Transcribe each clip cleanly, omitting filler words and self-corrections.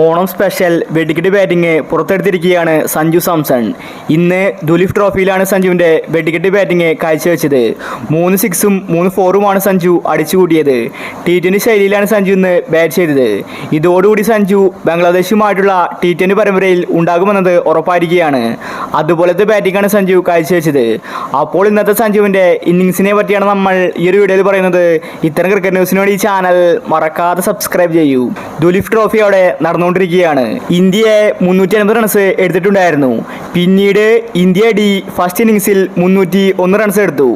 Onam special വെടിക്കെട്ട് batting പുറത്തെടുത്തിരിക്കുകയാണ് Sanju Samson. ഇന്ന് ദുലീപ് ട്രോഫിയിലാണ് സഞ്ജുവിൻ്റെ വെടിക്കെട്ട് ബാറ്റിംഗ് കാഴ്ചവെച്ചത്. 3 സിക്സും 3 ഫോറുമാണ് സഞ്ജു അടിച്ചുകൂട്ടിയത്. T20 ശൈലിയിലാണ് സഞ്ജു ഇന്ന് ബാറ്റ് ചെയ്തത്. ഇതോടുകൂടി സഞ്ജു ബംഗ്ലാദേശുമായിട്ടുള്ള T20 പരമ്പരയിൽ ഉണ്ടാകുമെന്നത് ഉറപ്പായിരിക്കുകയാണ്. അതുപോലത്തെ ബാറ്റിംഗാണ് സഞ്ജു കാഴ്ചവെച്ചത്. അപ്പോൾ ഇന്നത്തെ സഞ്ജുവിൻ്റെ ഇന്നിങ്സിനെ പറ്റിയാണ് നമ്മൾ ഈ ഒരു വീഡിയോയിൽ പറയുന്നത്. ഇത്തരം ക്രിക്കറ്റ് ന്യൂസിന് വേണ്ടി ഈ ചാനൽ മറക്കാതെ സബ്സ്ക്രൈബ് ചെയ്യൂ. ദുലീപ് ട്രോഫി അവിടെ നടന്നുകൊണ്ടിരിക്കുകയാണ്. ഇന്ത്യയെ 350 റൺസ് എടുത്തിട്ടുണ്ടായിരുന്നു. പിന്നീട് ഇന്ത്യ ഡി ഫസ്റ്റ് ഇന്നിങ്സിൽ 301 റൺസ് എടുത്തു.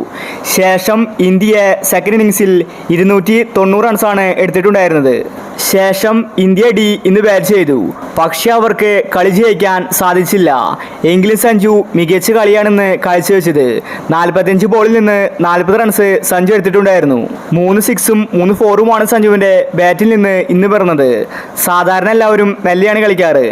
ശേഷം ഇന്ത്യ സെക്കൻഡ് ഇന്നിങ്സിൽ 290 റൺസാണ് എടുത്തിട്ടുണ്ടായിരുന്നത്. ശേഷം ഇന്ത്യ ഡി ഇന്ന് ബാറ്റ് ചെയ്തു. പക്ഷേ അവർക്ക് കളി ജയിക്കാൻ സാധിച്ചില്ല. എങ്കിലും സഞ്ജു മികച്ച കളിയാണെന്ന് കാഴ്ചവെച്ചത്. 45 ബോളിൽ നിന്ന് 40 റൺസ് സഞ്ജു എടുത്തിട്ടുണ്ടായിരുന്നു. 3 സിക്സും 3 ഫോറുമാണ് സഞ്ജുവിൻ്റെ ബാറ്റിൽ നിന്ന് ഇന്ന് പിറന്നത്. സാധാരണ എല്ലാവരും മെല്ലെയാണ് കളിക്കാറ്.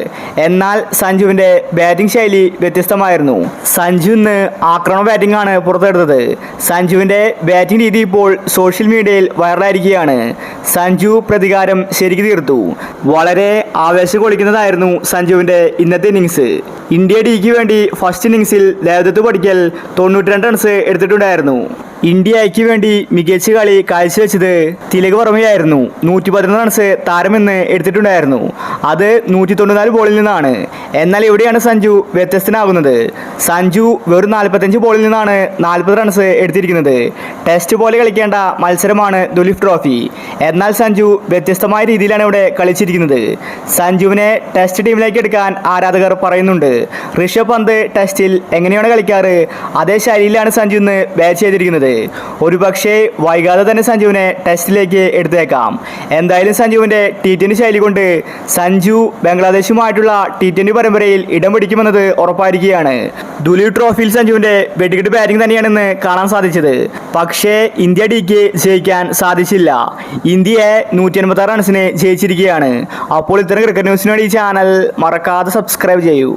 എന്നാൽ സഞ്ജുവിൻ്റെ ബാറ്റിംഗ് ശൈലി വ്യത്യസ്തമായിരുന്നു. സഞ്ജു ഇന്ന് ആക്രമണ ബാറ്റിംഗ് ആണ് പുറത്തെടുത്തത്. സഞ്ജുവിൻ്റെ ബാറ്റിംഗ് രീതി ഇപ്പോൾ സോഷ്യൽ മീഡിയയിൽ വൈറലായിരിക്കുകയാണ്. സഞ്ജു പ്രതികാരം ശരിക്ക് തീർത്തു. വളരെ ആവേശം കൊള്ളിക്കുന്നതായിരുന്നു സഞ്ജുവിൻ്റെ ഇന്നത്തെ ഇന്നിങ്സ്. ഇന്ത്യ ഡിക്ക് വേണ്ടി ഫസ്റ്റ് ഇന്നിങ്സിൽ ദേവദത്ത് പടിക്കൽ 92 റൺസ് എടുത്തിട്ടുണ്ടായിരുന്നു. ഇന്ത്യക്ക് വേണ്ടി മികച്ച കളി കാഴ്ചവെച്ചത് തിലക് വർമ്മയായിരുന്നു. 111 റൺസ് താരമെന്ന് എടുത്തിട്ടുണ്ടായിരുന്നു. അത് 194 ബോളിൽ നിന്നാണ്. എന്നാൽ ഇവിടെയാണ് സഞ്ജു വ്യത്യസ്തനാകുന്നത്. സഞ്ജു വെറും 45 ബോളിൽ നിന്നാണ് 40 റൺസ് എടുത്തിരിക്കുന്നത്. ടെസ്റ്റ് പോലെ കളിക്കേണ്ട മത്സരമാണ് ദുലീപ് ട്രോഫി. എന്നാൽ സഞ്ജു വ്യത്യസ്തമായ രീതിയിലാണ് ഇവിടെ കളിച്ചിരിക്കുന്നത്. സഞ്ജുവിനെ ടെസ്റ്റ് ടീമിലേക്ക് എടുക്കാൻ ആരാധകർ പറയുന്നുണ്ട്. ഋഷഭ് പന്ത് ടെസ്റ്റിൽ എങ്ങനെയാണ് കളിക്കാറ്, അതേ ശൈലിയിലാണ് സഞ്ജു ഇന്ന് ബാറ്റ് ചെയ്തിരിക്കുന്നത്. ഒരു പക്ഷേ വൈകാതെ തന്നെ സഞ്ജുവിനെ ടെസ്റ്റിലേക്ക് എടുത്തേക്കാം. എന്തായാലും സഞ്ജുവിൻ്റെ T20 ശൈലി കൊണ്ട് സഞ്ജു ബംഗ്ലാദേശുമായിട്ടുള്ള T20 പരമ്പരയിൽ ഇടം പിടിക്കുമെന്നത് ഉറപ്പായിരിക്കുകയാണ്. ദുലീപ് ട്രോഫിയിൽ സഞ്ജുവിൻ്റെ വെടിക്കെട്ട് ബാറ്റിംഗ് തന്നെയാണെന്ന് കാണാൻ സാധിച്ചത്. പക്ഷേ ഇന്ത്യ ഡിക്ക് ജയിക്കാൻ സാധിച്ചില്ല. ഇന്ത്യയെ 186 റൺസിന് ജയിച്ചിരിക്കുകയാണ്. അപ്പോൾ ഇത്തരം ക്രിക്കറ്റ് ന്യൂസിന് വേണ്ടി ഈ ചാനൽ മറക്കാതെ സബ്സ്ക്രൈബ് ചെയ്യൂ.